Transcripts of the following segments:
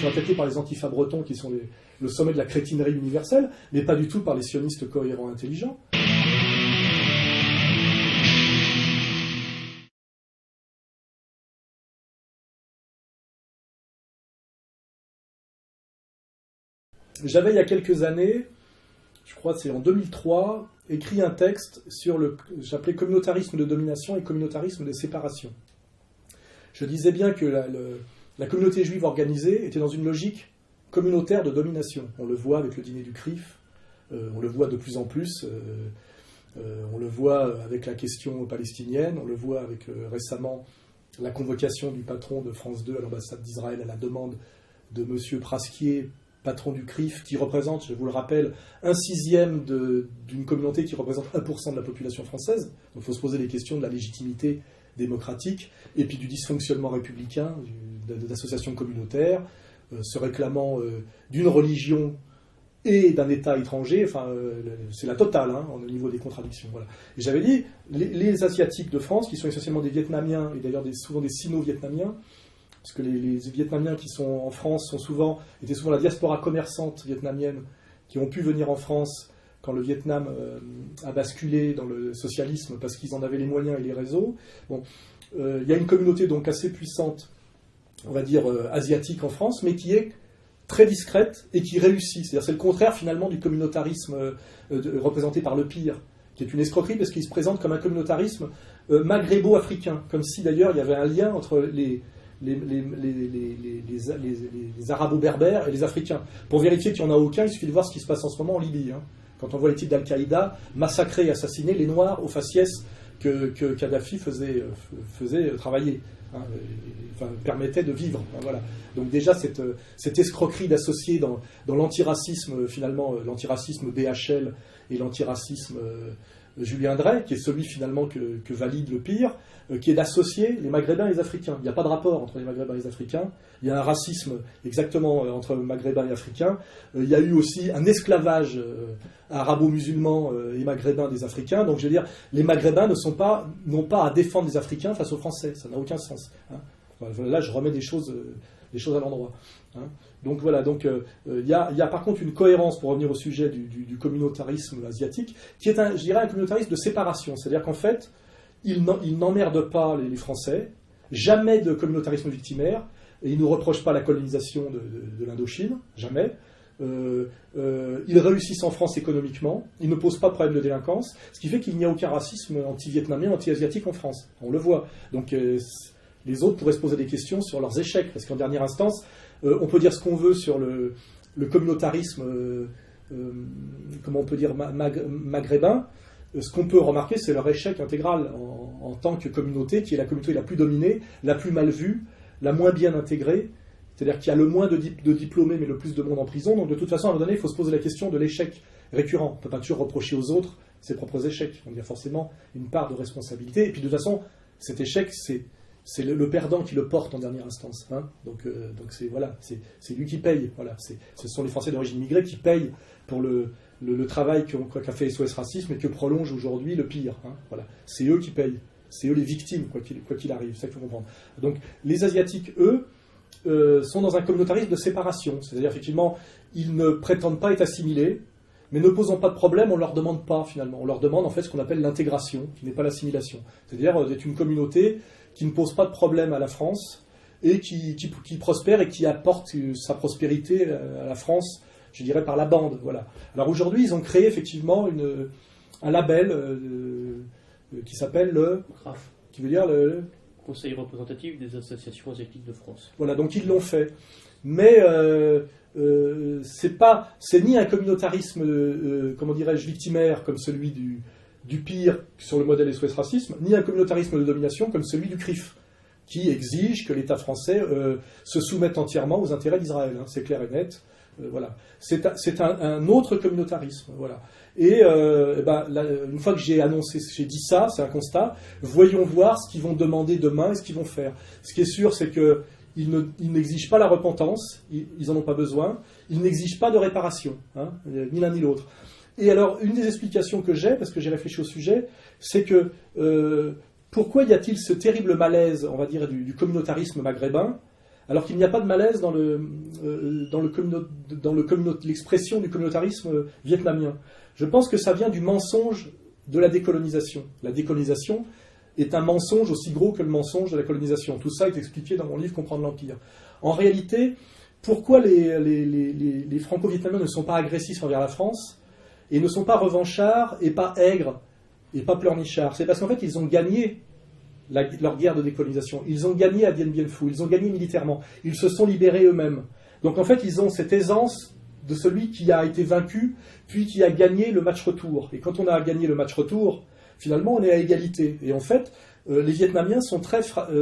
sont attaqués par les antifas bretons, qui sont le sommet de la crétinerie universelle, mais pas du tout par les sionistes cohérents intelligents. J'avais, il y a quelques années, je crois que c'est en 2003, écrit un texte sur j'appelais communautarisme de domination et communautarisme de séparation. Je disais bien que la communauté juive organisée était dans une logique communautaire de domination. On le voit avec le dîner du CRIF, on le voit de plus en plus, on le voit avec la question palestinienne, on le voit avec récemment la convocation du patron de France 2 à l'ambassade d'Israël à la demande de M. Prasquier, patron du CRIF, qui représente, je vous le rappelle, 1/6 d'une communauté qui représente 1% de la population française. Donc il faut se poser les questions de la légitimité démocratique, et puis du dysfonctionnement républicain, d'associations communautaires, se réclamant d'une religion et d'un État étranger. Enfin, c'est la totale, hein, au niveau des contradictions. Voilà. Et j'avais dit, les Asiatiques de France, qui sont essentiellement des Vietnamiens, et d'ailleurs souvent des Sino-Vietnamiens, parce que les Vietnamiens qui sont en France étaient souvent la diaspora commerçante vietnamienne, qui ont pu venir en France quand le Vietnam a basculé dans le socialisme, parce qu'ils en avaient les moyens et les réseaux. Bon, y a une communauté donc assez puissante, on va dire asiatique en France, mais qui est très discrète et qui réussit. C'est-à-dire c'est le contraire finalement du communautarisme représenté par le PIR, qui est une escroquerie parce qu'il se présente comme un communautarisme maghrébo-africain, comme si d'ailleurs il y avait un lien entre les arabo-berbères et les Africains. Pour vérifier qu'il n'y en a aucun, il suffit de voir ce qui se passe en ce moment en Libye. Hein. Quand on voit les types d'Al-Qaïda massacrer et assassiner les Noirs au faciès que Kadhafi faisait travailler, hein, permettait de vivre. Hein, voilà. Donc déjà, cette escroquerie d'associer dans l'antiracisme, finalement, l'antiracisme BHL et l'antiracisme Julien Drey, qui est celui finalement que valide le PIR, qui est d'associer les Maghrébins et les Africains. Il n'y a pas de rapport entre les Maghrébins et les Africains. Il y a un racisme exactement entre Maghrébins et Africains. Il y a eu aussi un esclavage arabo-musulman et maghrébin des Africains. Donc je veux dire, les Maghrébins n'ont pas à défendre les Africains face aux Français. Ça n'a aucun sens. Hein. Enfin, là, je remets des choses à l'endroit. Hein. Donc voilà, il y a par contre une cohérence, pour revenir au sujet du communautarisme asiatique, qui est, je dirais, un communautarisme de séparation. C'est-à-dire qu'en fait, il n'emmerde pas les Français, jamais de communautarisme victimaire, et il ne nous reproche pas la colonisation de l'Indochine, jamais. Ils réussissent en France économiquement, ils ne posent pas de problème de délinquance, ce qui fait qu'il n'y a aucun racisme anti-vietnamien, anti-asiatique en France. On le voit. Donc les autres pourraient se poser des questions sur leurs échecs, parce qu'en dernière instance, on peut dire ce qu'on veut sur le communautarisme, comment on peut dire, maghrébin. Ce qu'on peut remarquer, c'est leur échec intégral en tant que communauté, qui est la communauté la plus dominée, la plus mal vue, la moins bien intégrée, c'est-à-dire qu'il y a le moins de diplômés, mais le plus de monde en prison. Donc de toute façon, à un moment donné, il faut se poser la question de l'échec récurrent. On ne peut pas toujours reprocher aux autres ses propres échecs. Il y a forcément une part de responsabilité. Et puis de toute façon, cet échec, c'est le perdant qui le porte en dernière instance. Hein. Donc c'est lui qui paye. Voilà. Ce sont les Français d'origine immigrée qui payent pour le travail qu'a fait SOS Racisme et que prolonge aujourd'hui le PIR. Hein. Voilà. C'est eux qui payent. C'est eux les victimes, quoi qu'il arrive. C'est ça qu'il faut comprendre. Donc les Asiatiques, eux, sont dans un communautarisme de séparation. C'est-à-dire, effectivement, ils ne prétendent pas être assimilés, mais ne posant pas de problème, on ne leur demande pas, finalement. On leur demande, en fait, ce qu'on appelle l'intégration, qui n'est pas l'assimilation. C'est-à-dire d'être une communauté qui ne pose pas de problème à la France et qui prospère et qui apporte sa prospérité à la France, je dirais, par la bande. Voilà. Alors aujourd'hui, ils ont créé, effectivement, un label qui s'appelle le CRAF, qui veut dire le Conseil représentatif des associations asiatiques de France. Voilà, donc ils l'ont fait. Mais c'est ni un communautarisme, comment dirais-je, victimaire comme celui du PIR sur le modèle SOS Racisme, ni un communautarisme de domination comme celui du CRIF, qui exige que l'État français se soumette entièrement aux intérêts d'Israël. Hein, c'est clair et net. Voilà. C'est un autre communautarisme. Voilà. Et une fois que j'ai dit ça, c'est un constat, voyons voir ce qu'ils vont demander demain et ce qu'ils vont faire. Ce qui est sûr, c'est qu'ils n'exigent pas la repentance, ils n'en ont pas besoin, ils n'exigent pas de réparation, hein, ni l'un ni l'autre. Et alors, une des explications que j'ai, parce que j'ai réfléchi au sujet, c'est que pourquoi y a-t-il ce terrible malaise, on va dire, du communautarisme maghrébin, alors qu'il n'y a pas de malaise dans l'expression du communautarisme vietnamien. Je pense que ça vient du mensonge de la décolonisation. La décolonisation est un mensonge aussi gros que le mensonge de la colonisation. Tout ça est expliqué dans mon livre « Comprendre l'Empire ». En réalité, pourquoi les Franco-Vietnamiens ne sont pas agressifs envers la France et ne sont pas revanchards et pas aigres et pas pleurnichards? C'est parce qu'en fait, ils ont gagné leur guerre de décolonisation. Ils ont gagné à Dien Bien Phu, ils ont gagné militairement, ils se sont libérés eux-mêmes. Donc en fait, ils ont cette aisance de celui qui a été vaincu, puis qui a gagné le match retour. Et quand on a gagné le match retour, finalement, on est à égalité. Et en fait, les Vietnamiens se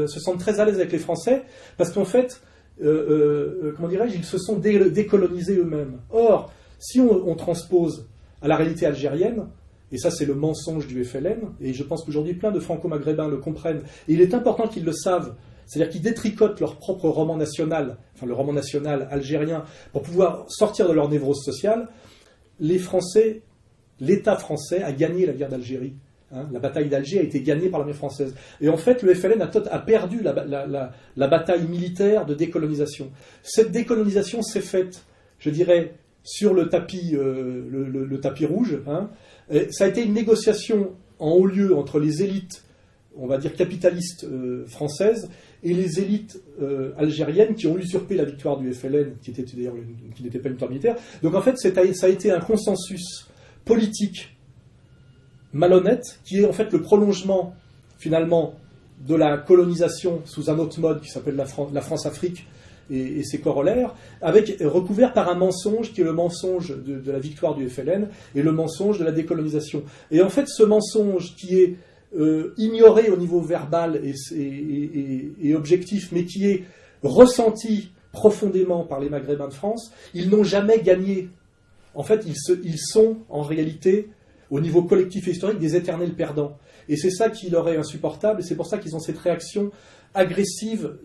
sentent très à l'aise avec les Français, parce qu'en fait, comment dirais-je, ils se sont décolonisés eux-mêmes. Or, si on transpose à la réalité algérienne, et ça c'est le mensonge du FLN, et je pense qu'aujourd'hui plein de franco-maghrébins le comprennent, et il est important qu'ils le savent, c'est-à-dire qu'ils détricotent leur propre roman national, enfin le roman national algérien, pour pouvoir sortir de leur névrose sociale. Les Français, l'État français a gagné la guerre d'Algérie. La bataille d'Alger a été gagnée par l'armée française. Et en fait, le FLN a perdu la bataille militaire de décolonisation. Cette décolonisation s'est faite, je dirais, sur le tapis, le tapis rouge. Ça a été une négociation en haut lieu entre les élites, on va dire capitalistes françaises, et les élites algériennes qui ont usurpé la victoire du FLN, qui n'était pas une victoire militaire. Donc en fait, ça a été un consensus politique malhonnête, qui est en fait le prolongement, finalement, de la colonisation sous un autre mode qui s'appelle la France-Afrique et ses corollaires, recouvert par un mensonge qui est le mensonge de la victoire du FLN et le mensonge de la décolonisation. Et en fait, ce mensonge qui est ignoré au niveau verbal et objectif, mais qui est ressenti profondément par les Maghrébins de France, ils n'ont jamais gagné. En fait, ils sont en réalité, au niveau collectif et historique, des éternels perdants. Et c'est ça qui leur est insupportable, et c'est pour ça qu'ils ont cette réaction agressive,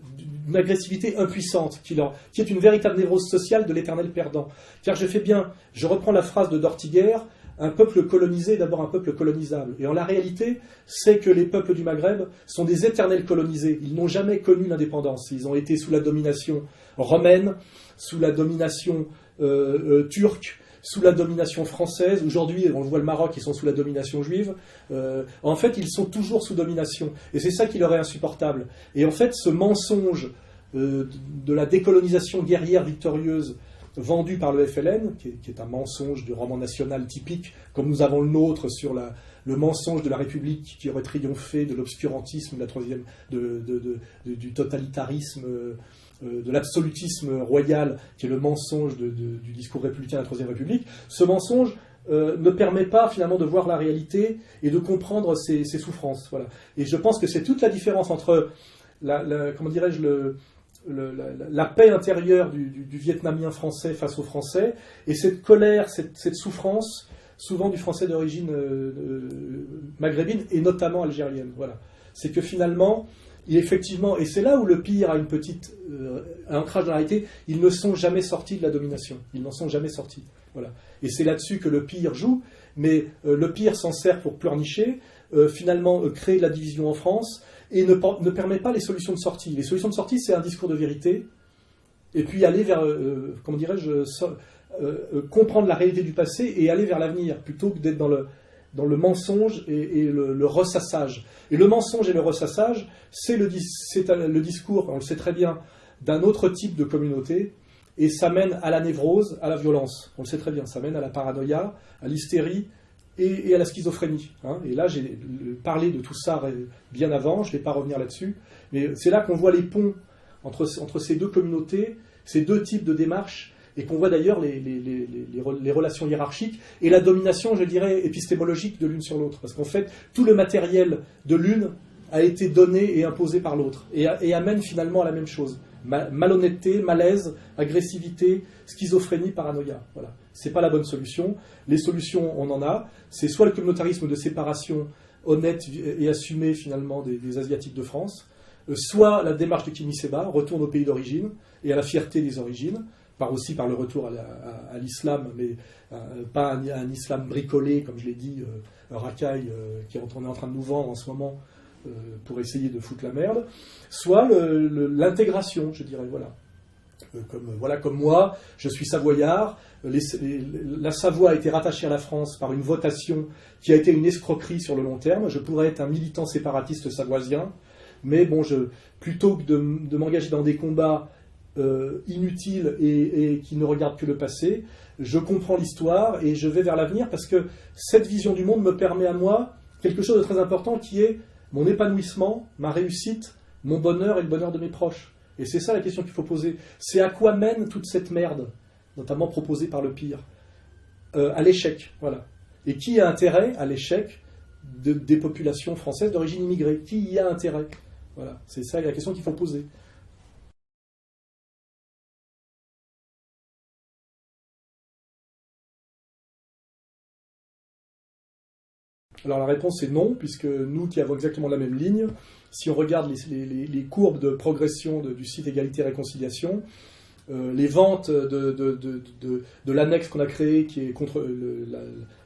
une agressivité impuissante, qui est une véritable névrose sociale de l'éternel perdant. Car je reprends la phrase de Dortiguer, un peuple colonisé est d'abord un peuple colonisable. Et en la réalité, c'est que les peuples du Maghreb sont des éternels colonisés. Ils n'ont jamais connu l'indépendance. Ils ont été sous la domination romaine, sous la domination turque, sous la domination française. Aujourd'hui, on le voit le Maroc, ils sont sous la domination juive. En fait, ils sont toujours sous domination. Et c'est ça qui leur est insupportable. Et en fait, ce mensonge de la décolonisation guerrière victorieuse vendu par le FLN, qui est un mensonge du roman national typique, comme nous avons le nôtre sur le mensonge de la République qui aurait triomphé de l'obscurantisme, du totalitarisme, de l'absolutisme royal, qui est le mensonge du discours républicain de la Troisième République. Ce mensonge ne permet pas finalement de voir la réalité et de comprendre ses souffrances. Voilà. Et je pense que c'est toute la différence entre comment dirais-je, la paix intérieure du Vietnamien français face aux Français, et cette colère, cette souffrance, souvent du Français d'origine maghrébine, et notamment algérienne. Voilà. C'est que finalement, effectivement, et c'est là où le pire a une petite ancrage dans la réalité, ils ne sont jamais sortis de la domination. Ils n'en sont jamais sortis. Voilà. Et c'est là-dessus que le pire joue, mais le pire s'en sert pour pleurnicher, finalement créer de la division en France, et ne permet pas les solutions de sortie. Les solutions de sortie, c'est un discours de vérité, et puis aller vers, comment dirais-je, comprendre la réalité du passé et aller vers l'avenir, plutôt que d'être dans le mensonge et le ressassage. Et le mensonge et le ressassage, c'est le discours, on le sait très bien, d'un autre type de communauté, et ça mène à la névrose, à la violence. On le sait très bien, ça mène à la paranoïa, à l'hystérie, et à la schizophrénie. Et là, j'ai parlé de tout ça bien avant, je ne vais pas revenir là-dessus, mais c'est là qu'on voit les ponts entre ces deux communautés, ces deux types de démarches, et qu'on voit d'ailleurs les relations hiérarchiques et la domination, je dirais, épistémologique de l'une sur l'autre. Parce qu'en fait, tout le matériel de l'une a été donné et imposé par l'autre, et amène finalement à la même chose. Malhonnêteté, malaise, agressivité, schizophrénie, paranoïa. Voilà. C'est pas la bonne solution. Les solutions, on en a. C'est soit le communautarisme de séparation honnête et assumé finalement des Asiatiques de France, soit la démarche de Kimi Seba, retourne au pays d'origine et à la fierté des origines, aussi par le retour à l'islam, mais pas un islam bricolé, comme je l'ai dit, racaille, qu'on est en train de nous vendre en ce moment, pour essayer de foutre la merde, soit l'intégration, je dirais, voilà. Comme moi, je suis savoyard, la Savoie a été rattachée à la France par une votation qui a été une escroquerie sur le long terme. Je pourrais être un militant séparatiste savoisien, mais bon, plutôt que de m'engager dans des combats inutiles et qui ne regardent que le passé, je comprends l'histoire et je vais vers l'avenir parce que cette vision du monde me permet à moi quelque chose de très important qui est mon épanouissement, ma réussite, mon bonheur et le bonheur de mes proches. Et c'est ça la question qu'il faut poser. C'est à quoi mène toute cette merde, notamment proposée par le pire, à l'échec, voilà. Et qui a intérêt à l'échec des populations françaises d'origine immigrée? Qui y a intérêt? Voilà, c'est ça la question qu'il faut poser. Alors la réponse est non, puisque nous qui avons exactement la même ligne, si on regarde les courbes de progression du site Égalité-Réconciliation, les ventes de l'annexe qu'on a créée, qui est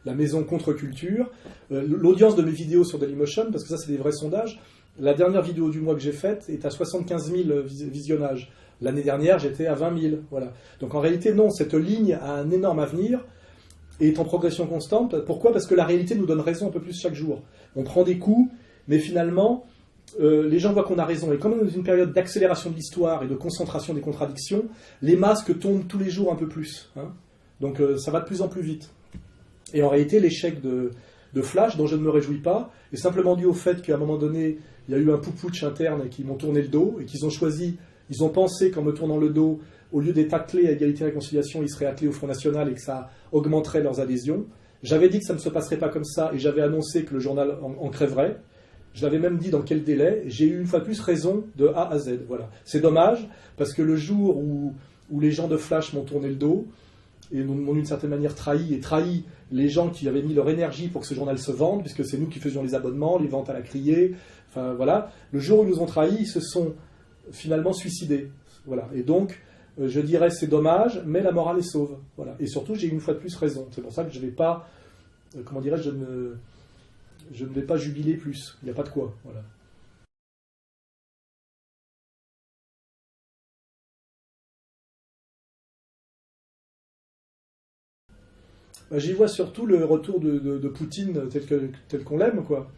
la maison contre-culture, l'audience de mes vidéos sur Dailymotion, parce que ça c'est des vrais sondages, la dernière vidéo du mois que j'ai faite est à 75 000 visionnages. L'année dernière, j'étais à 20 000. Voilà. Donc en réalité, non, cette ligne a un énorme avenir et est en progression constante. Pourquoi? Parce que la réalité nous donne raison un peu plus chaque jour. On prend des coups, mais finalement, les gens voient qu'on a raison. Et comme on est dans une période d'accélération de l'histoire et de concentration des contradictions, les masques tombent tous les jours un peu plus. Hein. Donc ça va de plus en plus vite. Et en réalité, l'échec de Flash, dont je ne me réjouis pas, est simplement dû au fait qu'à un moment donné, il y a eu un poupouch interne qui m'ont tourné le dos et qu'ils ont choisi, ils ont pensé qu'en me tournant le dos, au lieu d'être attelés à Égalité et Réconciliation, ils seraient attelés au Front National et que ça augmenterait leurs adhésions. J'avais dit que ça ne se passerait pas comme ça et j'avais annoncé que le journal en crèverait. Je l'avais même dit dans quel délai. J'ai eu une fois de plus raison de A à Z. Voilà. C'est dommage parce que le jour où les gens de Flash m'ont tourné le dos et m'ont d'une certaine manière trahi les gens qui avaient mis leur énergie pour que ce journal se vende, puisque c'est nous qui faisions les abonnements, les ventes à la criée, enfin voilà. Le jour où ils nous ont trahis, ils se sont finalement suicidés. Voilà. Et donc, je dirais c'est dommage, mais la morale est sauve. Voilà. Et surtout, j'ai une fois de plus raison. C'est pour ça que je ne vais pas, comment dirais-je, je ne vais pas jubiler plus. Il n'y a pas de quoi. Voilà. J'y vois surtout le retour de Poutine tel qu'on l'aime, quoi.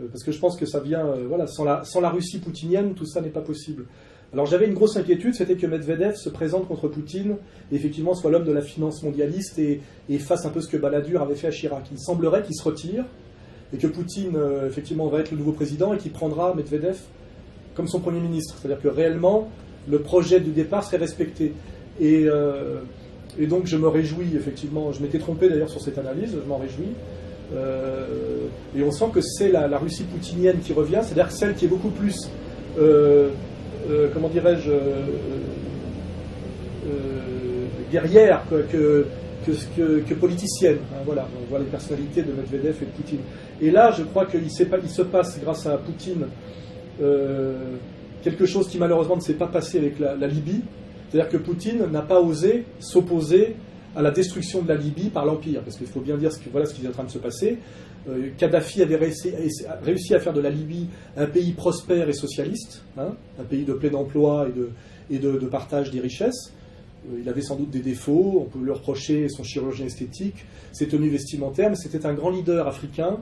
Parce que je pense que ça vient, voilà, sans la Russie poutinienne, tout ça n'est pas possible. Alors j'avais une grosse inquiétude, c'était que Medvedev se présente contre Poutine, et effectivement soit l'homme de la finance mondialiste, et fasse un peu ce que Balladur avait fait à Chirac. Il semblerait qu'il se retire, et que Poutine, effectivement, va être le nouveau président, et qu'il prendra Medvedev comme son Premier ministre. C'est-à-dire que réellement, le projet du départ serait respecté. Et donc je me réjouis, effectivement, je m'étais trompé d'ailleurs sur cette analyse, je m'en réjouis. Et on sent que c'est la Russie poutinienne qui revient, c'est-à-dire celle qui est beaucoup plus, comment dirais-je, guerrière que politicienne. Hein, voilà, on voit les personnalités de Medvedev et de Poutine. Et là, je crois qu'il se passe, grâce à Poutine, quelque chose qui malheureusement ne s'est pas passé avec la Libye. C'est-à-dire que Poutine n'a pas osé s'opposer à la destruction de la Libye par l'Empire, parce qu'il faut bien dire voilà ce qui est en train de se passer. Kadhafi avait réussi à faire de la Libye un pays prospère et socialiste, hein, un pays de plein emploi et de partage des richesses. Il avait sans doute des défauts, on peut lui reprocher son chirurgien esthétique, ses tenues vestimentaires, mais c'était un grand leader africain,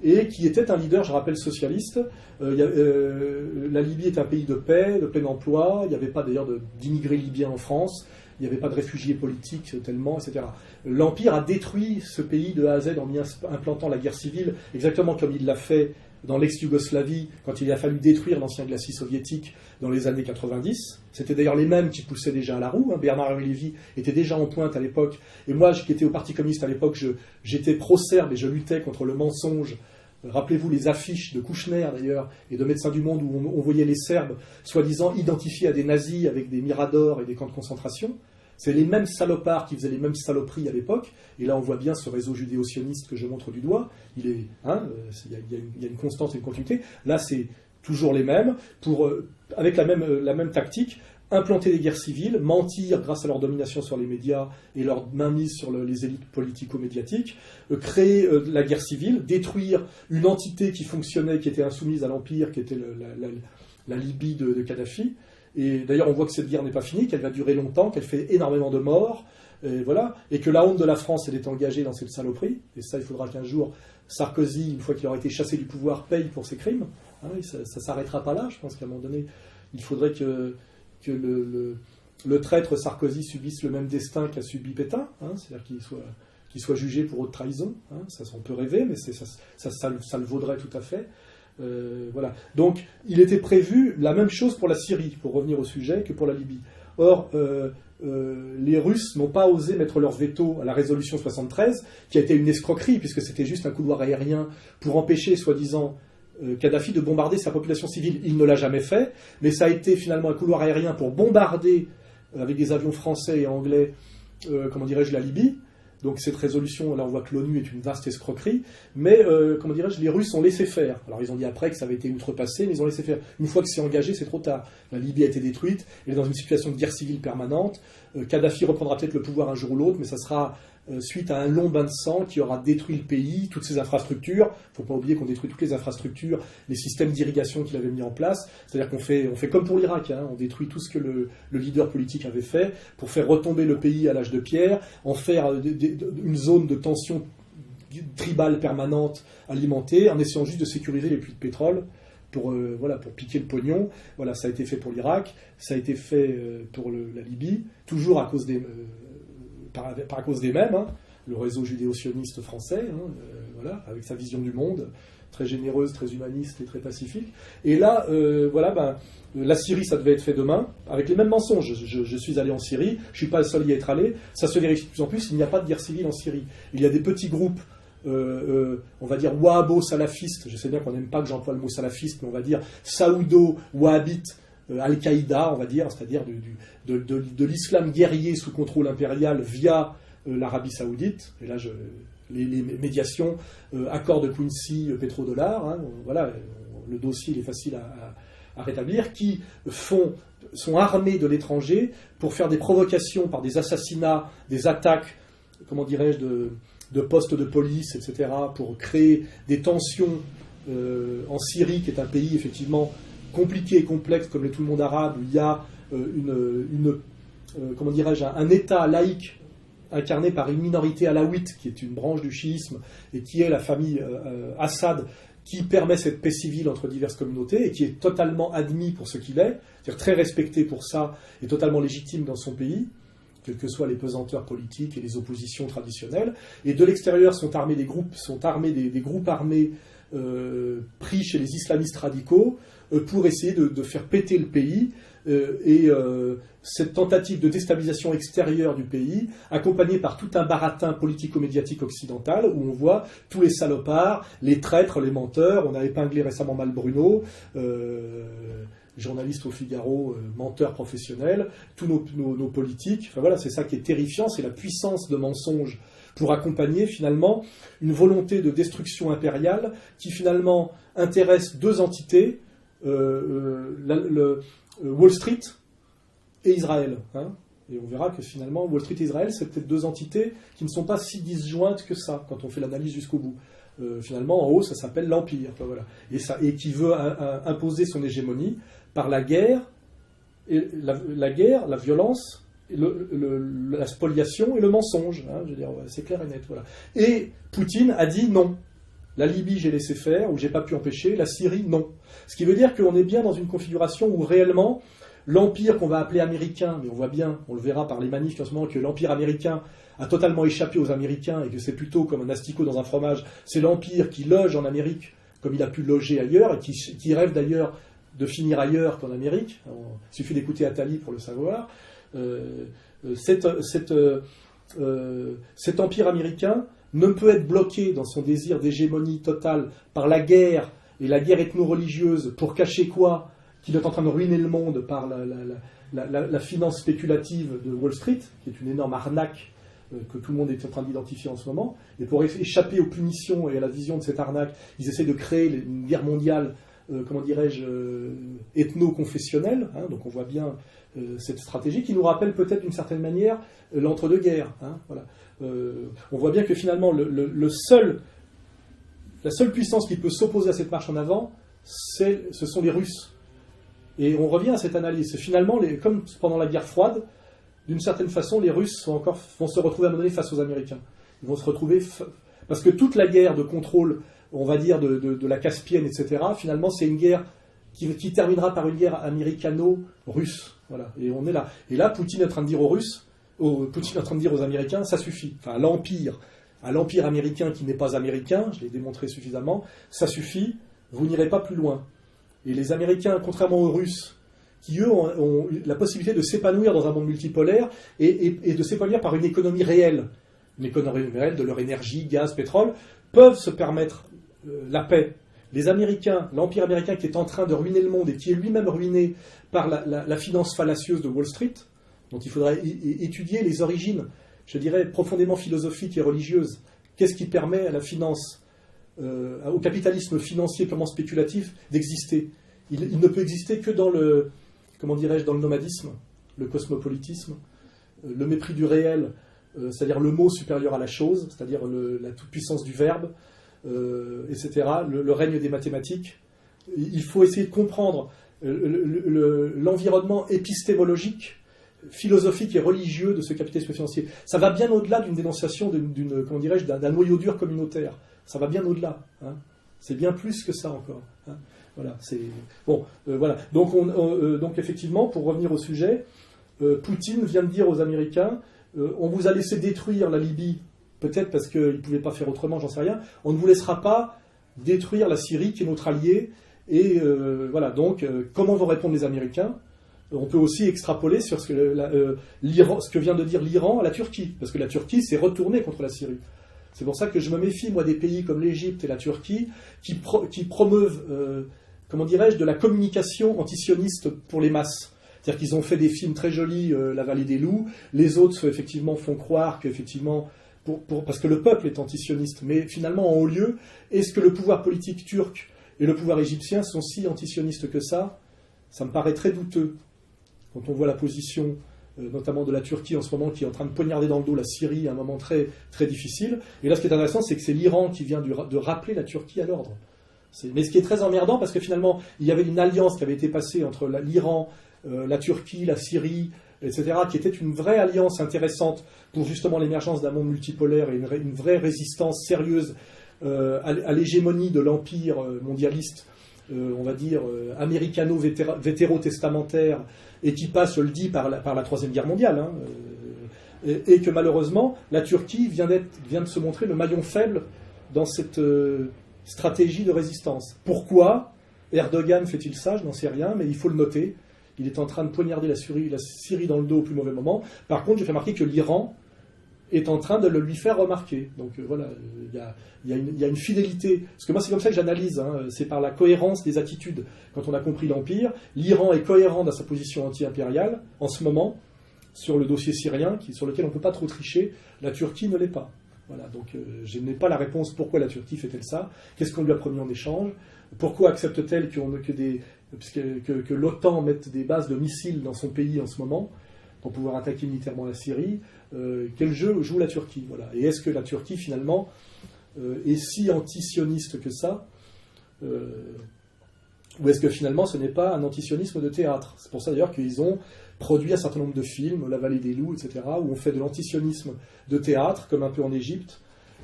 et qui était un leader, je rappelle, socialiste. La Libye est un pays de paix, de plein emploi, il n'y avait pas d'ailleurs d'immigrés libyens en France, il n'y avait pas de réfugiés politiques tellement, etc. L'Empire a détruit ce pays de A à Z en y implantant la guerre civile, exactement comme il l'a fait dans l'ex-Yougoslavie, quand il a fallu détruire l'ancien glacis soviétique dans les années 90. C'était d'ailleurs les mêmes qui poussaient déjà à la roue. Hein. Bernard-Henri Lévy était déjà en pointe à l'époque. Et moi, qui étais au Parti communiste à l'époque, j'étais pro-serbe et je luttais contre le mensonge. Rappelez-vous les affiches de Kouchner, d'ailleurs, et de Médecins du Monde, où on voyait les Serbes, soi-disant identifiés à des nazis avec des miradors et des camps de concentration. C'est les mêmes salopards qui faisaient les mêmes saloperies à l'époque. Et là, on voit bien ce réseau judéo-sioniste que je montre du doigt. Il y a une constance et une continuité. Là, c'est toujours les mêmes, avec la même tactique, implanter des guerres civiles, mentir grâce à leur domination sur les médias et leur mainmise sur les élites politico-médiatiques, créer la guerre civile, détruire une entité qui fonctionnait, qui était insoumise à l'Empire, qui était la Libye de Kadhafi. Et d'ailleurs, on voit que cette guerre n'est pas finie, qu'elle va durer longtemps, qu'elle fait énormément de morts, et voilà, et que la honte de la France, elle est engagée dans cette saloperie. Et ça, il faudra qu'un jour, Sarkozy, une fois qu'il aura été chassé du pouvoir, paye pour ses crimes. Hein, ça ne s'arrêtera pas là. Je pense qu'à un moment donné, il faudrait que le traître Sarkozy subisse le même destin qu'a subi Pétain, hein, c'est-à-dire qu'il soit jugé pour haute trahison. Hein, ça, on peut rêver, mais ça le vaudrait tout à fait. Voilà. Donc, il était prévu la même chose pour la Syrie, pour revenir au sujet, que pour la Libye. Or, les Russes n'ont pas osé mettre leur veto à la résolution 73, qui a été une escroquerie, puisque c'était juste un couloir aérien pour empêcher, soi-disant, Kadhafi de bombarder sa population civile. Il ne l'a jamais fait, mais ça a été finalement un couloir aérien pour bombarder, avec des avions français et anglais, la Libye. Donc cette résolution, là on voit que l'ONU est une vaste escroquerie, mais les Russes ont laissé faire. Alors ils ont dit après que ça avait été outrepassé, mais ils ont laissé faire. Une fois que c'est engagé, c'est trop tard. La Libye a été détruite, elle est dans une situation de guerre civile permanente. Kadhafi reprendra peut-être le pouvoir un jour ou l'autre, mais ça sera suite à un long bain de sang qui aura détruit le pays, toutes ses infrastructures. Il ne faut pas oublier qu'on détruit toutes les infrastructures, les systèmes d'irrigation qu'il avait mis en place. C'est-à-dire qu'on fait comme pour l'Irak, hein, on détruit tout ce que le leader politique avait fait pour faire retomber le pays à l'âge de pierre, en faire une zone de tension tribale permanente alimentée, en essayant juste de sécuriser les puits de pétrole pour piquer le pognon. Voilà, ça a été fait pour l'Irak, ça a été fait pour la Libye, toujours à cause à cause des mêmes, hein, le réseau judéo-sioniste français, hein, avec sa vision du monde, très généreuse, très humaniste et très pacifique. Et là, la Syrie, ça devait être fait demain, avec les mêmes mensonges. Je suis allé en Syrie, je ne suis pas le seul à y être allé, ça se vérifie de plus en plus, il n'y a pas de guerre civile en Syrie. Il y a des petits groupes, on va dire wahhabo-salafistes, je sais bien qu'on n'aime pas que j'emploie le mot salafiste, mais on va dire saoudo-wahhabite, Al-Qaïda, on va dire, c'est-à-dire de l'islam guerrier sous contrôle impérial via l'Arabie Saoudite. Et là, les médiations, accord de Quincy, pétrodollars, hein, voilà, le dossier il est facile à rétablir, qui sont armés de l'étranger pour faire des provocations par des assassinats, des attaques, de postes de police, etc., pour créer des tensions en Syrie, qui est un pays effectivement compliqué et complexe comme tout le monde arabe, où il y a un État laïque incarné par une minorité alaouite, qui est une branche du chiisme, et qui est la famille Assad, qui permet cette paix civile entre diverses communautés, et qui est totalement admis pour ce qu'il est, c'est-à-dire très respecté pour ça, et totalement légitime dans son pays, quelles que soient les pesanteurs politiques et les oppositions traditionnelles. Et de l'extérieur sont armés des groupes armés pris chez les islamistes radicaux, pour essayer de faire péter le pays, cette tentative de déstabilisation extérieure du pays, accompagnée par tout un baratin politico-médiatique occidental, où on voit tous les salopards, les traîtres, les menteurs. On a épinglé récemment Malbruno, journaliste au Figaro, menteur professionnel, tous nos politiques. Enfin voilà, c'est ça qui est terrifiant, c'est la puissance de mensonges pour accompagner finalement une volonté de destruction impériale qui finalement intéresse deux entités, Wall Street et Israël. Hein. Et on verra que finalement, Wall Street et Israël, c'est peut-être deux entités qui ne sont pas si disjointes que ça, quand on fait l'analyse jusqu'au bout. Finalement, en haut, ça s'appelle l'Empire. Enfin, voilà. Et qui veut imposer son hégémonie par la guerre, la violence, la spoliation et le mensonge. Hein, je veux dire, c'est clair et net. Voilà. Et Poutine a dit non. La Libye, j'ai laissé faire, ou j'ai pas pu empêcher. La Syrie, non. Ce qui veut dire qu'on est bien dans une configuration où réellement, l'empire qu'on va appeler américain, mais on voit bien, on le verra par les manifs en ce moment, que l'empire américain a totalement échappé aux Américains et que c'est plutôt comme un asticot dans un fromage. C'est l'empire qui loge en Amérique comme il a pu loger ailleurs et qui rêve d'ailleurs de finir ailleurs qu'en Amérique. Il suffit d'écouter Attali pour le savoir. Cet empire américain ne peut être bloqué dans son désir d'hégémonie totale par la guerre, et la guerre ethno-religieuse, pour cacher quoi? Qu'il est en train de ruiner le monde par la finance spéculative de Wall Street, qui est une énorme arnaque que tout le monde est en train d'identifier en ce moment. Et pour échapper aux punitions et à la vision de cette arnaque, ils essaient de créer une guerre mondiale comment dirais-je, ethno-confessionnelle, hein, donc on voit bien cette stratégie qui nous rappelle peut-être d'une certaine manière l'entre-deux-guerres. Hein, voilà. On voit bien que finalement la seule puissance qui peut s'opposer à cette marche en avant, ce sont les Russes. Et on revient à cette analyse. Finalement, comme pendant la guerre froide, d'une certaine façon, les Russes vont se retrouver à un moment donné face aux Américains. Ils vont se retrouver... Parce que toute la guerre de contrôle, on va dire, de la Caspienne, etc., finalement, c'est une guerre qui terminera par une guerre américano-russe. Voilà. Et on est là. Et là, Poutine est en train de dire aux Russes, Poutine est en train de dire aux Américains, ça suffit. Enfin, à l'empire américain qui n'est pas américain, je l'ai démontré suffisamment, ça suffit, vous n'irez pas plus loin. Et les Américains, contrairement aux Russes, qui eux ont la possibilité de s'épanouir dans un monde multipolaire et de s'épanouir par une économie réelle de leur énergie, gaz, pétrole, peuvent se permettre la paix. Les Américains, l'Empire américain qui est en train de ruiner le monde et qui est lui-même ruiné par la finance fallacieuse de Wall Street, dont il faudrait étudier les origines, je dirais, profondément philosophiques et religieuses. Qu'est-ce qui permet à la finance, au capitalisme financier purement spéculatif d'exister? Il ne peut exister que dans le nomadisme, le cosmopolitisme, le mépris du réel, c'est-à-dire le mot supérieur à la chose, c'est-à-dire la toute-puissance du verbe, etc., le règne des mathématiques. Il faut essayer de comprendre l'environnement épistémologique, philosophique et religieux de ce capitalisme financier. Ça va bien au-delà d'une dénonciation d'un noyau dur communautaire. Ça va bien au-delà. Hein. C'est bien plus que ça encore. Hein. Voilà, c'est bon. Voilà. Donc effectivement, pour revenir au sujet, Poutine vient de dire aux Américains, on vous a laissé détruire la Libye, peut-être parce qu'ils ne pouvaient pas faire autrement, j'en sais rien. On ne vous laissera pas détruire la Syrie, qui est notre allié. Et voilà. Donc, comment vont répondre les Américains? On peut aussi extrapoler sur ce que vient de dire l'Iran à la Turquie, parce que la Turquie s'est retournée contre la Syrie. C'est pour ça que je me méfie, moi, des pays comme l'Égypte et la Turquie, qui promeuvent, de la communication antisioniste pour les masses. C'est-à-dire qu'ils ont fait des films très jolis, La Vallée des Loups, les autres, effectivement, font croire qu'effectivement, parce que le peuple est antisioniste, mais finalement, en haut lieu, est-ce que le pouvoir politique turc et le pouvoir égyptien sont si antisionistes que ça? Ça me paraît très douteux. Quand on voit la position, notamment de la Turquie en ce moment, qui est en train de poignarder dans le dos la Syrie à un moment très, très difficile. Et là, ce qui est intéressant, c'est que c'est l'Iran qui vient de rappeler la Turquie à l'ordre. Mais ce qui est très emmerdant, parce que finalement, il y avait une alliance qui avait été passée entre l'Iran, la Turquie, la Syrie, etc., qui était une vraie alliance intéressante pour justement l'émergence d'un monde multipolaire et une vraie résistance sérieuse à l'hégémonie de l'empire mondialiste, on va dire, américano-vétéro-testamentaire, et qui passe, je le dis, par la Troisième Guerre mondiale, hein, et que malheureusement, la Turquie vient de se montrer le maillon faible dans cette stratégie de résistance. Pourquoi Erdogan fait-il ça? Je n'en sais rien, mais il faut le noter. Il est en train de poignarder la Syrie dans le dos au plus mauvais moment. Par contre, j'ai fait remarquer que l'Iran est en train de le lui faire remarquer. Donc voilà, il y a une fidélité. Parce que moi, c'est comme ça que j'analyse. Hein, c'est par la cohérence des attitudes. Quand on a compris l'Empire, l'Iran est cohérent dans sa position anti-impériale, en ce moment, sur le dossier syrien, sur lequel on ne peut pas trop tricher. La Turquie ne l'est pas. Voilà, donc je n'ai pas la réponse pourquoi la Turquie fait-elle ça. Qu'est-ce qu'on lui a promis en échange? Pourquoi accepte-t-elle que l'OTAN mette des bases de missiles dans son pays en ce moment pour pouvoir attaquer militairement la Syrie? Quel jeu joue la Turquie? Voilà. Et est-ce que la Turquie, finalement, est si antisioniste que ça? Ou est-ce que, finalement, ce n'est pas un antisionisme de théâtre? C'est pour ça, d'ailleurs, qu'ils ont produit un certain nombre de films, La Vallée des Loups, etc., où on fait de l'antisionisme de théâtre, comme un peu en Égypte,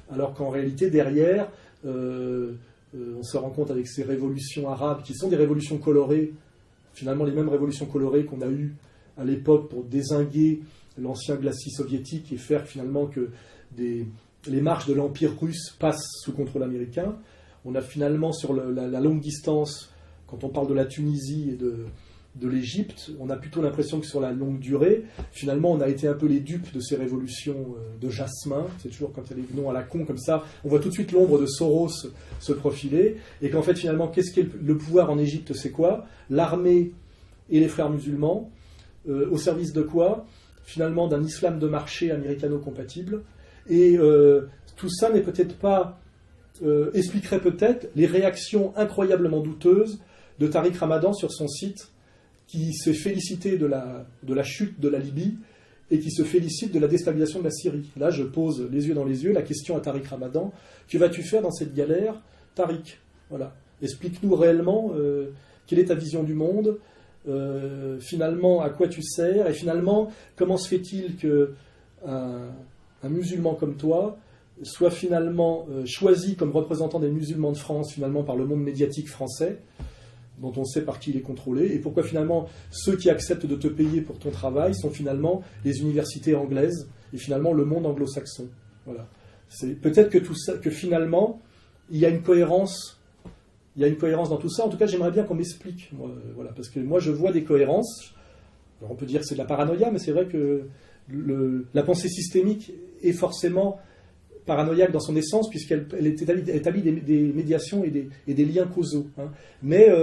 alors qu'en réalité, derrière, on se rend compte avec ces révolutions arabes, qui sont des révolutions colorées, finalement les mêmes révolutions colorées qu'on a eues à l'époque pour dézinguer l'ancien glacis soviétique et faire finalement que les marches de l'Empire russe passent sous contrôle américain. On a finalement sur la longue distance, quand on parle de la Tunisie et de l'Égypte, on a plutôt l'impression que sur la longue durée, finalement on a été un peu les dupes de ces révolutions de jasmin. C'est toujours quand il y a des noms à la con comme ça, on voit tout de suite l'ombre de Soros se profiler, et qu'en fait finalement, qu'est-ce qu'est le pouvoir en Égypte? C'est quoi? L'armée et les frères musulmans, au service de quoi? Finalement d'un islam de marché américano-compatible. Et tout ça n'est peut-être pas expliquerait peut-être les réactions incroyablement douteuses de Tariq Ramadan sur son site, qui s'est félicité de la chute de la Libye et qui se félicite de la déstabilisation de la Syrie. Là, je pose les yeux dans les yeux la question à Tariq Ramadan. Que vas-tu faire dans cette galère, Tariq? Voilà. Explique-nous réellement quelle est ta vision du monde, finalement à quoi tu sers, et finalement comment se fait-il qu'un musulman comme toi soit finalement choisi comme représentant des musulmans de France finalement par le monde médiatique français, dont on sait par qui il est contrôlé, et pourquoi finalement ceux qui acceptent de te payer pour ton travail sont finalement les universités anglaises et finalement le monde anglo-saxon. Voilà. C'est peut-être que tout ça, que finalement il y a une cohérence. Il y a une cohérence dans tout ça. En tout cas, j'aimerais bien qu'on m'explique. Voilà, parce que moi, je vois des cohérences. Alors, on peut dire que c'est de la paranoïa, mais c'est vrai que la pensée systémique est forcément paranoïaque dans son essence, puisqu'elle établit des médiations et des liens causaux. Hein. Mais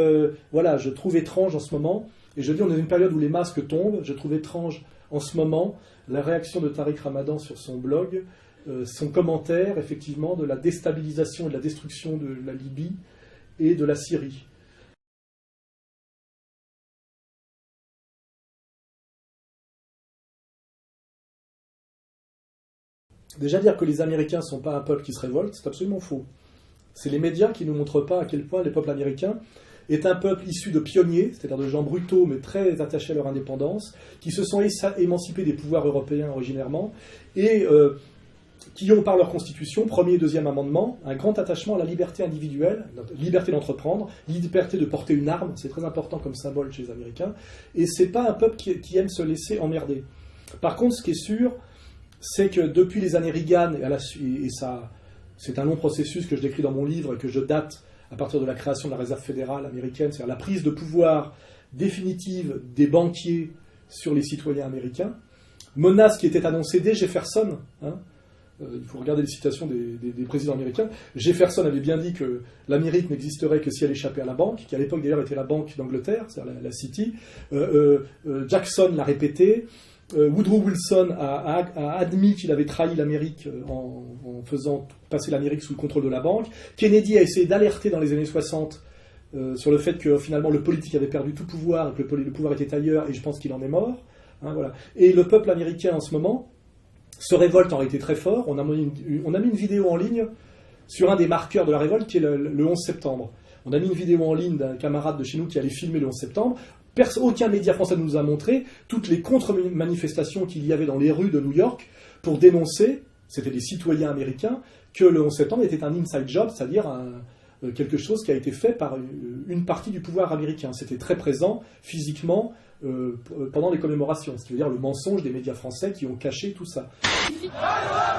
voilà, je trouve étrange en ce moment, et je dis, on est dans une période où les masques tombent, je trouve étrange en ce moment la réaction de Tariq Ramadan sur son blog, son commentaire, effectivement, de la déstabilisation et de la destruction de la Libye, et de la Syrie. Déjà dire que les Américains ne sont pas un peuple qui se révolte, c'est absolument faux. C'est les médias qui ne nous montrent pas à quel point le peuple américain est un peuple issu de pionniers, c'est-à-dire de gens brutaux mais très attachés à leur indépendance, qui se sont émancipés des pouvoirs européens originairement, et qui ont par leur constitution, premier et deuxième amendement, un grand attachement à la liberté individuelle, liberté d'entreprendre, liberté de porter une arme, c'est très important comme symbole chez les Américains, et c'est pas un peuple qui aime se laisser emmerder. Par contre, ce qui est sûr, c'est que depuis les années Reagan, et ça, c'est un long processus que je décris dans mon livre et que je date à partir de la création de la Réserve fédérale américaine, c'est-à-dire la prise de pouvoir définitive des banquiers sur les citoyens américains, menace qui était annoncée dès Jefferson, hein. Il faut regarder les citations des présidents américains. Jefferson avait bien dit que l'Amérique n'existerait que si elle échappait à la banque, qui à l'époque d'ailleurs était la Banque d'Angleterre, c'est-à-dire la City. Jackson l'a répété. Woodrow Wilson a admis qu'il avait trahi l'Amérique en faisant passer l'Amérique sous le contrôle de la banque. Kennedy a essayé d'alerter dans les années 60 sur le fait que finalement le politique avait perdu tout pouvoir et que le pouvoir était ailleurs, et je pense qu'il en est mort. Hein, voilà. Et le peuple américain en ce moment se révolte en réalité très fort. On a mis une vidéo en ligne sur un des marqueurs de la révolte qui est le 11 septembre. On a mis une vidéo en ligne d'un camarade de chez nous qui allait filmer le 11 septembre. Aucun média français ne nous a montré toutes les contre-manifestations qu'il y avait dans les rues de New York pour dénoncer, c'était des citoyens américains, que le 11 septembre était un inside job, c'est-à-dire quelque chose qui a été fait par une partie du pouvoir américain. C'était très présent physiquement pendant les commémorations, c'est-à-dire le mensonge des médias français qui ont caché tout ça. 9/11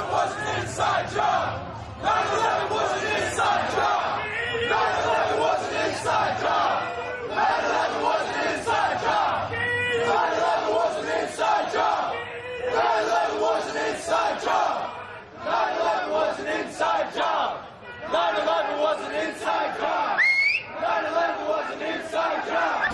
was an inside job. 9/11 was an inside job. 9/11 was an inside job. 9/11 was an inside job. 9/11 was an inside job. 9/11 was an inside job. 9/11 was an inside job. 9/11 was an inside job. 9/11 was an inside job.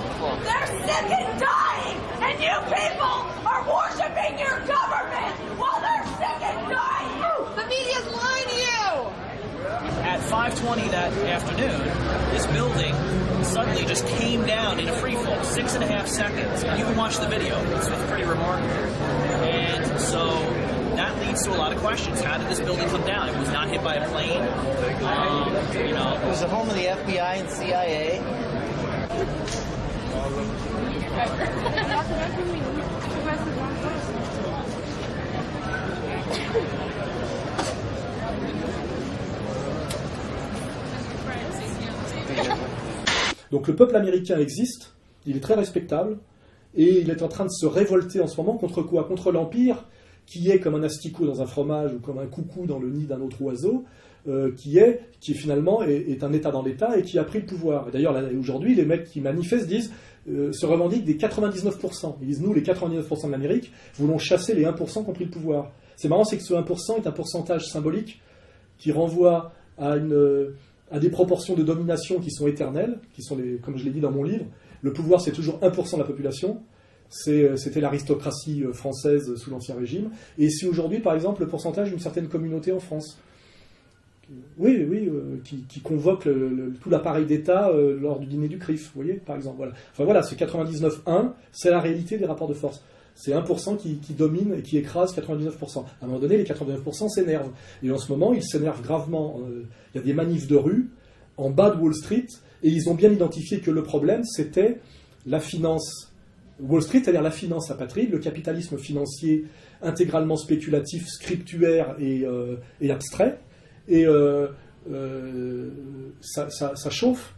They're sick and dying, and you people are worshiping your government while they're sick and dying. The media's lying to you. At 5:20 that afternoon, this building suddenly just came down in a free fall, 6.5 seconds. And you can watch the video. It's pretty remarkable. And so that leads to a lot of questions. How did this building come down? It was not hit by a plane. You know, it was the home of the FBI and CIA. Donc le peuple américain existe, il est très respectable, et il est en train de se révolter en ce moment contre quoi? Contre l'Empire, qui est comme un asticot dans un fromage ou comme un coucou dans le nid d'un autre oiseau, qui finalement est un État dans l'État et qui a pris le pouvoir. Et d'ailleurs, aujourd'hui, les mecs qui manifestent se revendiquent des 99%. Ils disent, nous, les 99% de l'Amérique, voulons chasser les 1% qui ont pris le pouvoir. C'est marrant, c'est que ce 1% est un pourcentage symbolique qui renvoie à des proportions de domination qui sont éternelles, qui sont, comme je l'ai dit dans mon livre, le pouvoir c'est toujours 1% de la population, c'était l'aristocratie française sous l'Ancien Régime, et c'est aujourd'hui par exemple le pourcentage d'une certaine communauté en France. qui convoque tout l'appareil d'État lors du dîner du CRIF, vous voyez, par exemple. Voilà. Enfin voilà, ce 99,1, c'est la réalité des rapports de force. C'est 1% qui domine et qui écrase 99%. À un moment donné, les 99% s'énervent. Et en ce moment, ils s'énervent gravement. Il y a des manifs de rue en bas de Wall Street, et ils ont bien identifié que le problème, c'était la finance. Wall Street, c'est-à-dire la finance apatride, le capitalisme financier intégralement spéculatif, scriptuaire et abstrait. Et ça chauffe.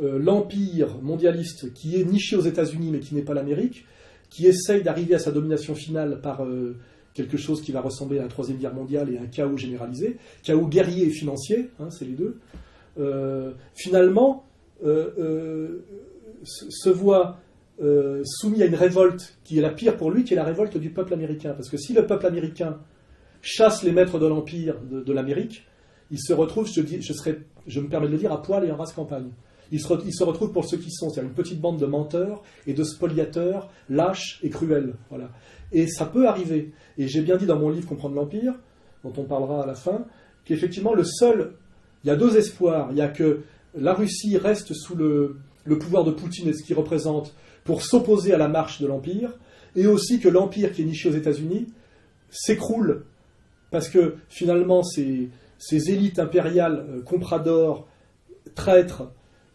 L'empire mondialiste qui est niché aux États-Unis mais qui n'est pas l'Amérique, qui essaye d'arriver à sa domination finale par quelque chose qui va ressembler à la Troisième Guerre mondiale et à un chaos généralisé, chaos guerrier et financier, hein, c'est les deux, finalement se voit soumis à une révolte qui est la pire pour lui, qui est la révolte du peuple américain. Parce que si le peuple américain chasse les maîtres de l'empire de l'Amérique, il se retrouve, je me permets de le dire, à poil et en race campagne. Ils se retrouvent pour ceux qui sont, c'est-à-dire une petite bande de menteurs et de spoliateurs lâches et cruels. Voilà. Et ça peut arriver. Et j'ai bien dit dans mon livre Comprendre l'Empire, dont on parlera à la fin, qu'effectivement il y a deux espoirs. Il y a que la Russie reste sous le pouvoir de Poutine et ce qu'il représente pour s'opposer à la marche de l'Empire, et aussi que l'Empire qui est niché aux États-Unis s'écroule parce que finalement ces élites impériales compradors, traîtres,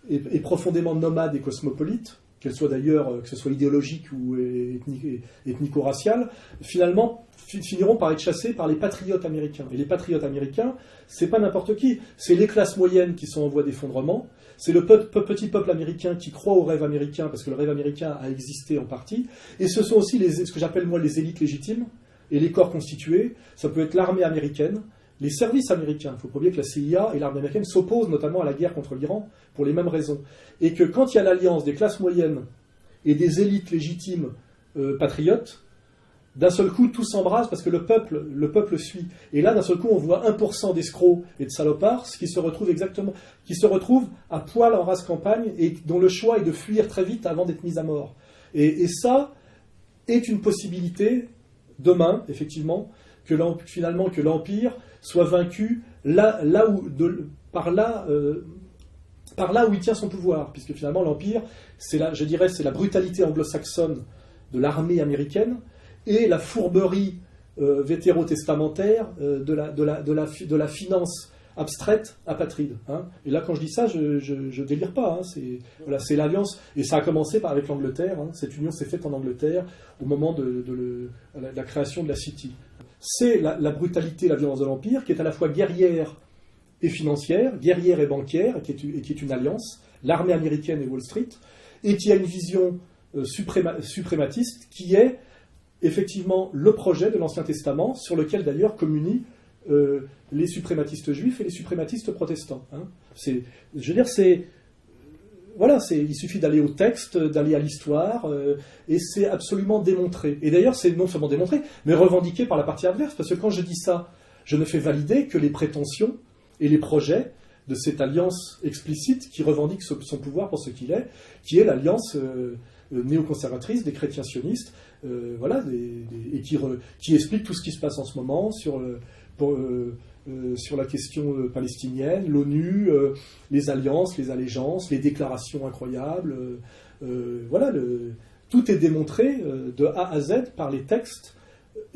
et profondément nomades et cosmopolites, qu'elles soient d'ailleurs, que ce soit idéologique ou ethnico-raciales, finalement finiront par être chassés par les patriotes américains. Et les patriotes américains, c'est pas n'importe qui, c'est les classes moyennes qui sont en voie d'effondrement, c'est le petit peuple américain qui croit au rêve américain, parce que le rêve américain a existé en partie, et ce sont aussi ce que j'appelle moi les élites légitimes, et les corps constitués, ça peut être l'armée américaine, les services américains. Il ne faut pas oublier que la CIA et l'armée américaine s'opposent notamment à la guerre contre l'Iran pour les mêmes raisons. Et que quand il y a l'alliance des classes moyennes et des élites légitimes patriotes, d'un seul coup, tout s'embrase parce que le peuple suit. Et là, d'un seul coup, on voit 1% d'escrocs et de salopards qui se retrouvent à poil en race campagne et dont le choix est de fuir très vite avant d'être mis à mort. Et ça est une possibilité, demain, effectivement, que l'Empire soit vaincu par là où il tient son pouvoir, puisque finalement l'Empire, c'est la brutalité anglo-saxonne de l'armée américaine et la fourberie vétérotestamentaire de la finance abstraite apatride. Hein. Et là, quand je dis ça, je délire pas. Hein. C'est l'alliance, et ça a commencé avec l'Angleterre. Hein. Cette union s'est faite en Angleterre au moment de la création de la City. C'est la brutalité, la violence de l'Empire, qui est à la fois guerrière et financière, guerrière et bancaire, et qui est une alliance, l'armée américaine et Wall Street, et qui a une vision suprématiste, qui est effectivement le projet de l'Ancien Testament, sur lequel d'ailleurs communient les suprématistes juifs et les suprématistes protestants. Hein. Il suffit d'aller au texte, d'aller à l'histoire, et c'est absolument démontré. Et d'ailleurs, c'est non seulement démontré, mais revendiqué par la partie adverse, parce que quand je dis ça, je ne fais valider que les prétentions et les projets de cette alliance explicite qui revendique son pouvoir pour ce qu'il est, qui est l'alliance néoconservatrice des chrétiens sionistes, et qui explique tout ce qui se passe en ce moment sur la question palestinienne, l'ONU, les alliances, les allégeances, les déclarations incroyables. Tout est démontré de A à Z par les textes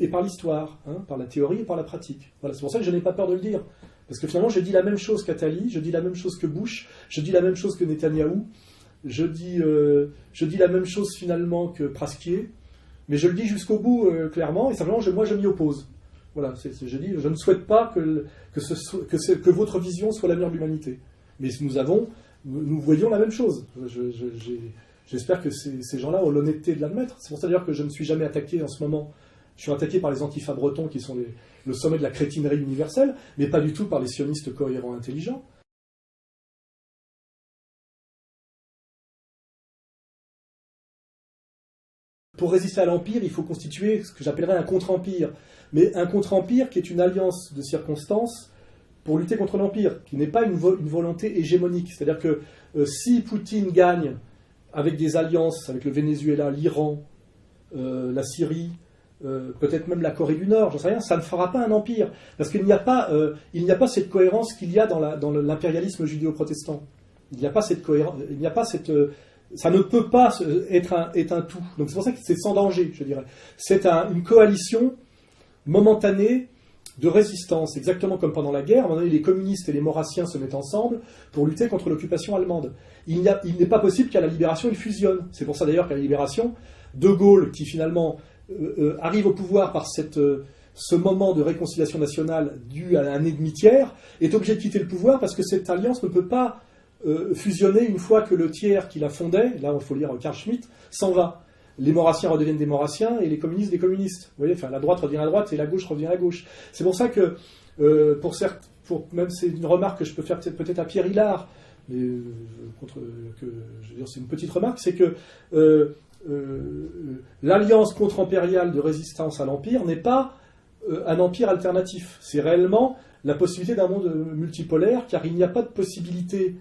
et par l'histoire, hein, par la théorie et par la pratique. Voilà, c'est pour ça que je n'ai pas peur de le dire. Parce que finalement, je dis la même chose qu'Attali, je dis la même chose que Bush, je dis la même chose que Netanyahou, je dis la même chose finalement que Praskier, mais je le dis jusqu'au bout clairement, et simplement, moi je m'y oppose. Voilà, je dis, je ne souhaite pas que votre vision soit la meilleure de l'humanité. Mais nous voyons la même chose. J'espère que ces gens-là ont l'honnêteté de l'admettre. C'est pour ça d'ailleurs que je ne suis jamais attaqué en ce moment Je suis attaqué par les antifas bretons qui sont le sommet de la crétinerie universelle, mais pas du tout par les sionistes cohérents intelligents. Pour résister à l'Empire, il faut constituer ce que j'appellerais un contre-empire. Mais un contre-empire qui est une alliance de circonstances pour lutter contre l'Empire, qui n'est pas une volonté hégémonique. C'est-à-dire que si Poutine gagne avec des alliances avec le Venezuela, l'Iran, la Syrie, peut-être même la Corée du Nord, j'en sais rien, ça ne fera pas un empire. Parce qu'il n'y a pas cette cohérence qu'il y a dans l'impérialisme judéo-protestant. Il n'y a pas cette cohérence, ça ne peut pas être un tout. Donc c'est pour ça que c'est sans danger, je dirais. C'est une coalition momentanée de résistance, exactement comme pendant la guerre. À un moment donné, les communistes et les maurassiens se mettent ensemble pour lutter contre l'occupation allemande. Il n'est pas possible qu'à la Libération, ils fusionnent. C'est pour ça d'ailleurs qu'à la Libération, De Gaulle, qui finalement arrive au pouvoir par ce moment de réconciliation nationale dû à un ennemi-tiers, est obligé de quitter le pouvoir parce que cette alliance ne peut pas fusionner une fois que le tiers qui la fondait, là il faut lire Carl Schmitt, s'en va. Les maurassiens redeviennent des maurassiens et les communistes des communistes. Vous voyez, enfin, la droite revient à la droite et la gauche revient à la gauche. C'est pour ça que, même c'est une remarque que je peux faire peut-être à Pierre Hillard, mais je veux dire, c'est une petite remarque, c'est que l'alliance contre-impériale de résistance à l'Empire n'est pas un empire alternatif. C'est réellement la possibilité d'un monde multipolaire, car il n'y a pas de possibilité,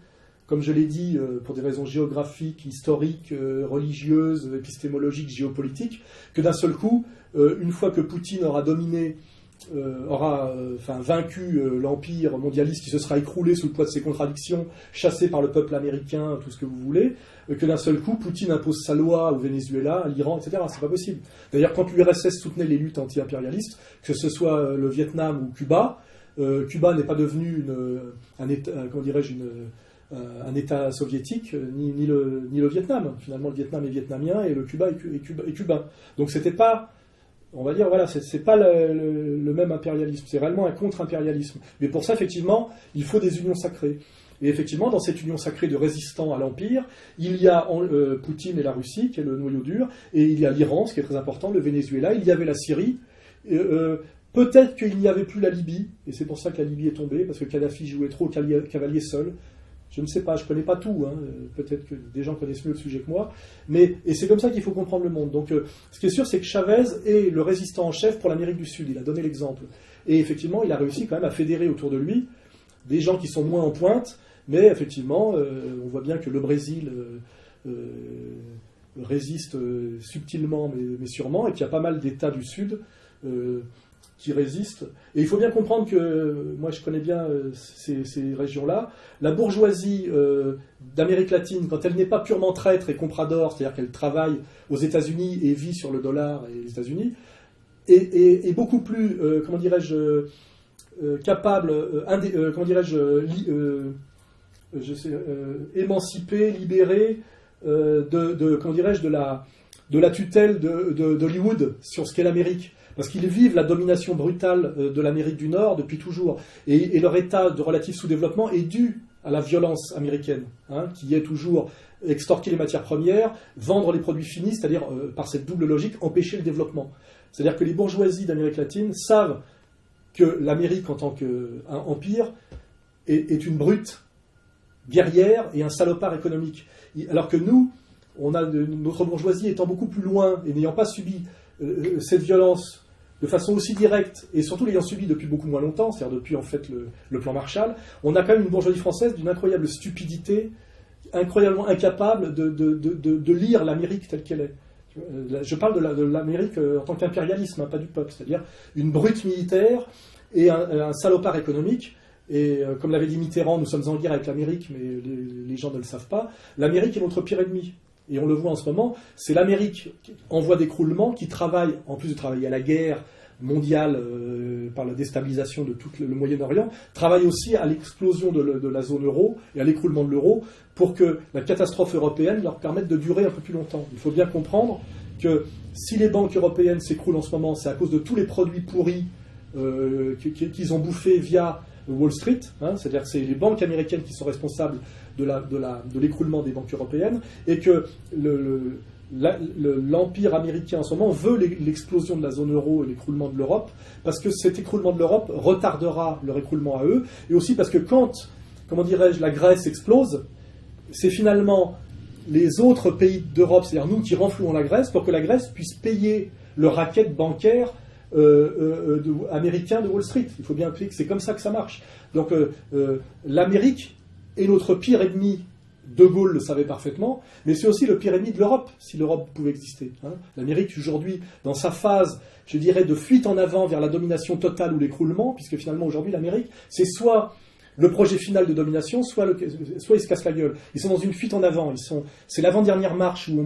comme je l'ai dit, pour des raisons géographiques, historiques, religieuses, épistémologiques, géopolitiques, que d'un seul coup, une fois que Poutine aura dominé, vaincu l'empire mondialiste qui se sera écroulé sous le poids de ses contradictions, chassé par le peuple américain, tout ce que vous voulez, que d'un seul coup, Poutine impose sa loi au Venezuela, à l'Iran, etc. C'est pas possible. D'ailleurs, quand l'URSS soutenait les luttes anti-impérialistes, que ce soit le Vietnam ou Cuba, Cuba n'est pas devenu un État soviétique, ni le Vietnam. Finalement, le Vietnam est vietnamien et le Cuba est cubain. Donc c'était pas, on va dire, voilà, c'est pas le même impérialisme, c'est réellement un contre-impérialisme. Mais pour ça, effectivement, il faut des unions sacrées. Et effectivement, dans cette union sacrée de résistants à l'Empire, il y a Poutine et la Russie, qui est le noyau dur, et il y a l'Iran, ce qui est très important, le Venezuela, il y avait la Syrie. Peut-être qu'il n'y avait plus la Libye, et c'est pour ça que la Libye est tombée, parce que Kadhafi jouait trop au cavalier seul. Je ne sais pas, je ne connais pas tout, hein. Peut-être que des gens connaissent mieux le sujet que moi, et c'est comme ça qu'il faut comprendre le monde. Donc ce qui est sûr, c'est que Chavez est le résistant en chef pour l'Amérique du Sud, il a donné l'exemple. Et effectivement, il a réussi quand même à fédérer autour de lui des gens qui sont moins en pointe, mais effectivement, on voit bien que le Brésil résiste subtilement mais sûrement, et qu'il y a pas mal d'États du Sud qui résistent. Et il faut bien comprendre que, moi je connais bien ces régions-là, la bourgeoisie d'Amérique latine, quand elle n'est pas purement traître et comprador, c'est-à-dire qu'elle travaille aux États-Unis et vit sur le dollar et les États-Unis, est beaucoup plus, capable, émancipée, libérée de la tutelle d'Hollywood sur ce qu'est l'Amérique. Parce qu'ils vivent la domination brutale de l'Amérique du Nord depuis toujours. Et leur état de relatif sous-développement est dû à la violence américaine, hein, qui est toujours extorquer les matières premières, vendre les produits finis, c'est-à-dire, par cette double logique, empêcher le développement. C'est-à-dire que les bourgeoisies d'Amérique latine savent que l'Amérique, en tant qu'empire, est une brute guerrière et un salopard économique. Alors que nous, notre bourgeoisie étant beaucoup plus loin et n'ayant pas subi cette violence de façon aussi directe, et surtout l'ayant subi depuis beaucoup moins longtemps, c'est-à-dire depuis en fait le plan Marshall, on a quand même une bourgeoisie française d'une incroyable stupidité, incroyablement incapable de lire l'Amérique telle qu'elle est. Je parle de l'Amérique en tant qu'impérialisme, hein, pas du peuple, c'est-à-dire une brute militaire et un salopard économique. Et comme l'avait dit Mitterrand, nous sommes en guerre avec l'Amérique, mais les gens ne le savent pas. L'Amérique est notre pire ennemi. Et on le voit en ce moment, c'est l'Amérique en voie d'écroulement qui travaille, en plus de travailler à la guerre mondiale par la déstabilisation de tout le Moyen-Orient, travaille aussi à l'explosion de la zone euro et à l'écroulement de l'euro pour que la catastrophe européenne leur permette de durer un peu plus longtemps. Il faut bien comprendre que si les banques européennes s'écroulent en ce moment, c'est à cause de tous les produits pourris qu'ils ont bouffés via Wall Street, hein, c'est-à-dire que c'est les banques américaines qui sont responsables de l'écroulement des banques européennes, et que l'empire américain en ce moment veut l'explosion de la zone euro et l'écroulement de l'Europe, parce que cet écroulement de l'Europe retardera leur écroulement à eux, et aussi parce que quand, comment dirais-je, la Grèce explose, c'est finalement les autres pays d'Europe, c'est-à-dire nous, qui renflouons la Grèce pour que la Grèce puisse payer le racket bancaire américain de Wall Street. Il faut bien expliquer que c'est comme ça que ça marche. Donc l'Amérique est notre pire ennemi. De Gaulle le savait parfaitement, mais c'est aussi le pire ennemi de l'Europe, si l'Europe pouvait exister. L'Amérique, aujourd'hui, dans sa phase, je dirais, de fuite en avant vers la domination totale ou l'écroulement, puisque finalement, aujourd'hui, l'Amérique, c'est soit le projet final de domination, soit ils se cassent la gueule. Ils sont dans une fuite en avant. C'est l'avant-dernière marche où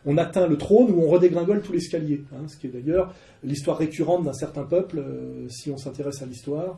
on atteint le trône, où on redégringole tout l'escalier. Ce qui est d'ailleurs l'histoire récurrente d'un certain peuple, si on s'intéresse à l'histoire.